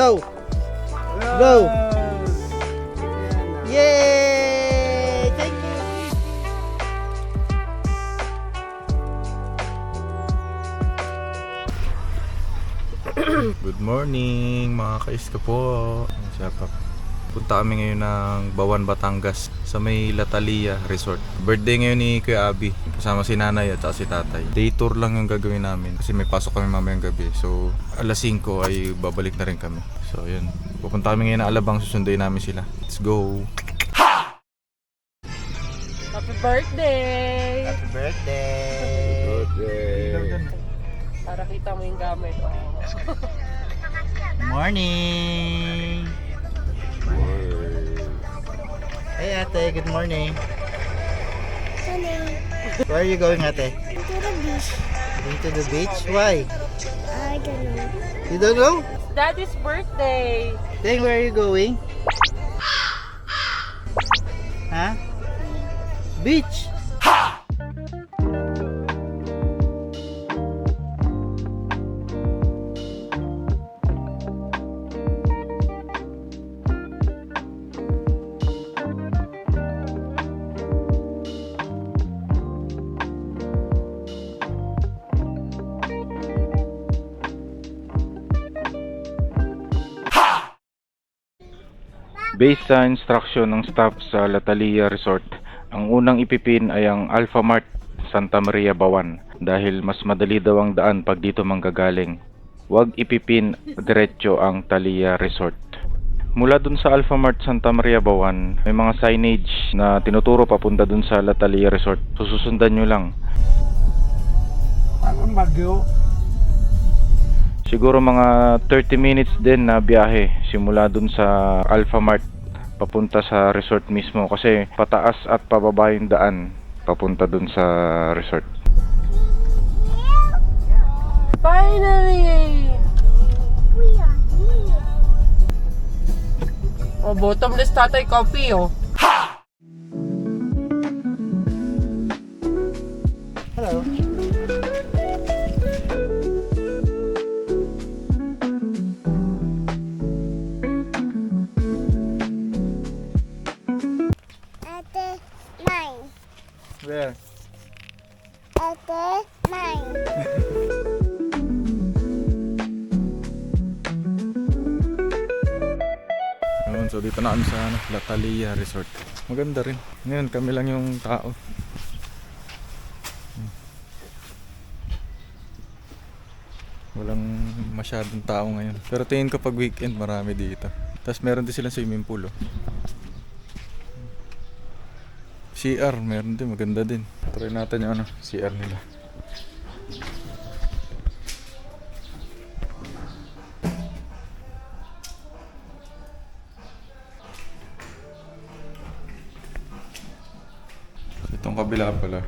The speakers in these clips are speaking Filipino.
Blow! Blow! Yay! Thank you! Good morning mga kaiska po. Punta kami ngayon ng Bawan, Batangas sa may Latalia Resort. Birthday ngayon ni Kuya Abby. Kasama si nanay at saka si tatay. Day tour lang yung gagawin namin kasi may pasok kami mamayang gabi. So alas 5 ay babalik na rin kami. So yun. Pupunta kami ngayon ng Alabang. Susunduin namin sila. Let's go! Happy birthday! Happy birthday! Para kita mo yung gamit. Oh. Morning! Hey ate, good morning. Morning. Where are you going ate? To the beach. Going to the beach? Why? I don't know. You don't know? Daddy's birthday! Then where are you going? Huh? Beach? Based sa instruction ng staff sa Latalia Resort, ang unang ipipin ay ang Alpha Mart Santa Maria Bawan dahil mas madali daw ang daan pag dito manggagaling. Huwag ipipin diretso ang Talia Resort. Mula dun sa Alpha Mart Santa Maria Bawan, may mga signage na tinuturo papunta dun sa Latalia Resort. Susundan nyo lang. Anong bagyo? Siguro mga 30 minutes din na biyahe simula dun sa Alpha Mart papunta sa resort mismo kasi pataas at pababa yung daan papunta dun sa resort. Finally! We are here. Oh, bottomless tatay coffee, oh. Hello. Ate, nine. Where? Ate, nine. Ayun, so dito na kami sa Latalia Resort. Maganda rin. Ngayon kami lang yung tao. Walang masyadong tao ngayon. Pero tingin ko pag weekend marami dito. Tapos meron din silang swimming pool. Oh. CR, meron din. Maganda din. Try natin yung CR nila. Itong kabila pala.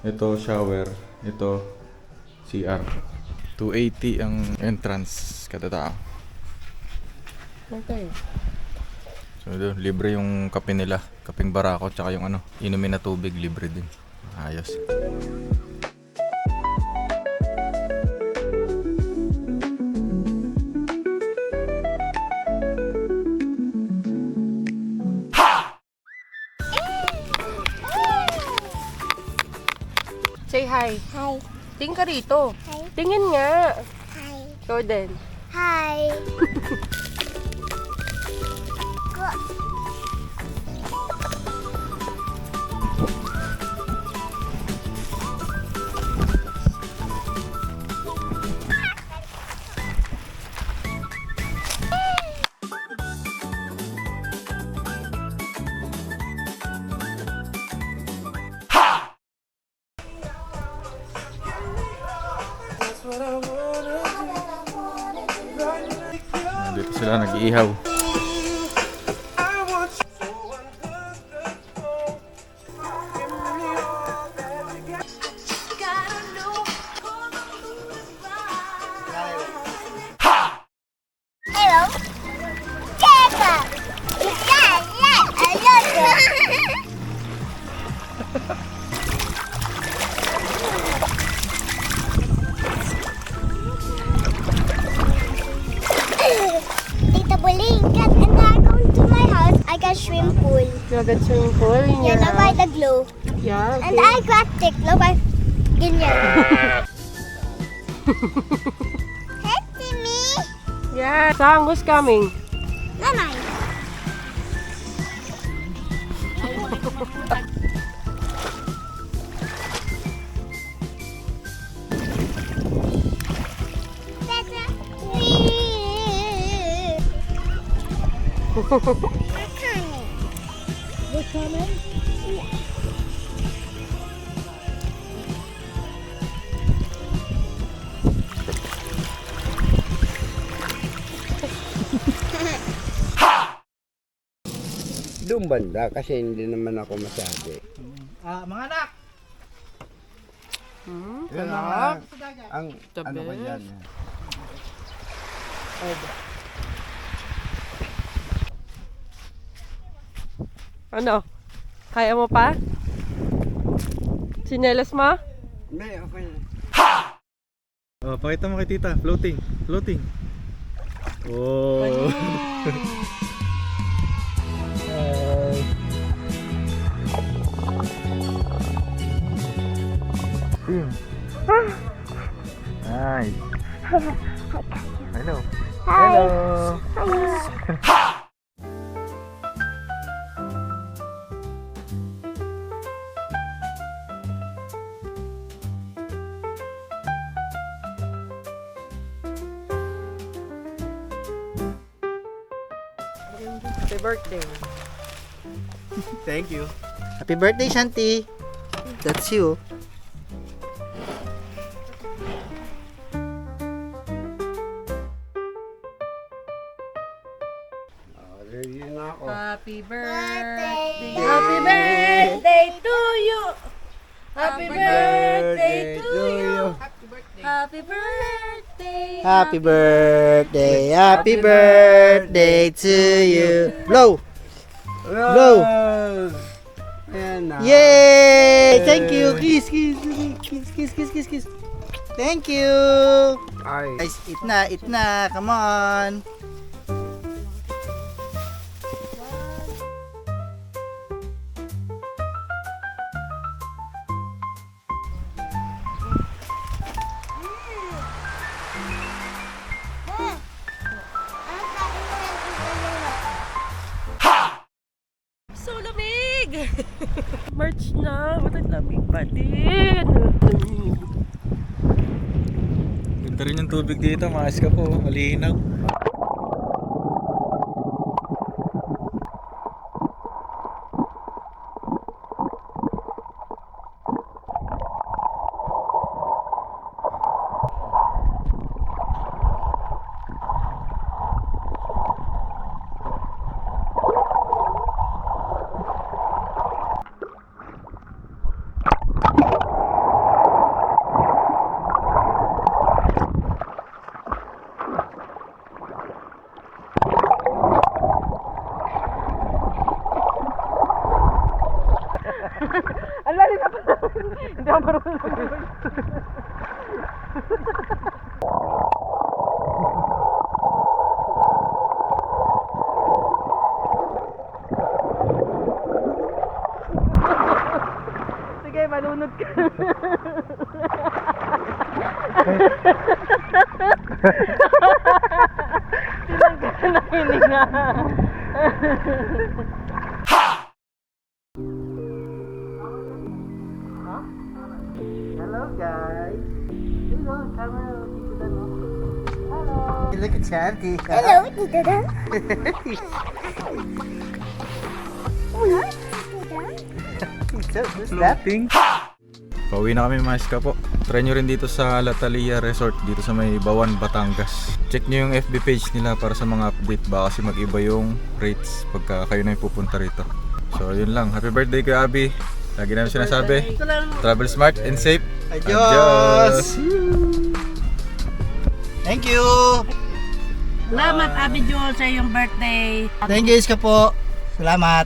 Ito shower. Ito CR. 280 ang entrance kada tao. Okay. So doon, libre yung kape nila. Kapeng barako tsaka yung inumin na tubig libre din. Ayos. Say hi. Hi. Tingin ka rito. Hi. Tingin nga. Hi. Jordan. Hi. Dito sila nag-iihaw. Hello. Checker. California. Yellow by the glue. Yeah, And I got stick. No by ganyan. Happy me. Yeah. Sang, who's coming? Nanay. They're coming. Yeah. Doon banda kasi hindi naman ako masabi. Mga anak! Yan ang, ang The ano ba best. yan? Ano? Kaya mo pa? Sinelas mo? Hindi, okay. Oh, pakita mo kay tita. Floating. Floating. Oh. Nice. Hello. Hello. Happy birthday. Thank you. Happy birthday, Shanti. That's you. Ready na ako. Happy birthday. Happy birthday to you. Happy birthday to you. Happy birthday. Happy birthday. Happy birthday to you. Blow. Blow. Ayan na. Yay! Thank you. Kiss, kiss, kiss, kiss, kiss, kiss, kiss. Thank you. Ay. Guys, eat na, eat na. Come on. So lamig! March na, walang lamig pa din. Ganda rin yung tubig dito, maayos ka po, malinaw. Ang lalim na pala. Hindi ako marunong. Sige, malunod ka. Tinanggal na hininga. Hello guys. Hello, camera. Hello. Look at Shanti. Hello, Tito Dan. Who's that? Pauwi na kami mga iska po. Try nyo rin dito sa Latalia Resort dito sa may Bawan, Batangas. Check nyo yung FB page nila para sa mga update. Baka kasi mag-iba yung rates pagka kayo na yung pupunta rito. So yun lang. Happy birthday kay Abby. Lagi namin sinasabi. Travel smart and safe. Adios! Thank you! Salamat, Abi Jo, sa iyong birthday. Thank you, Iska po. Salamat.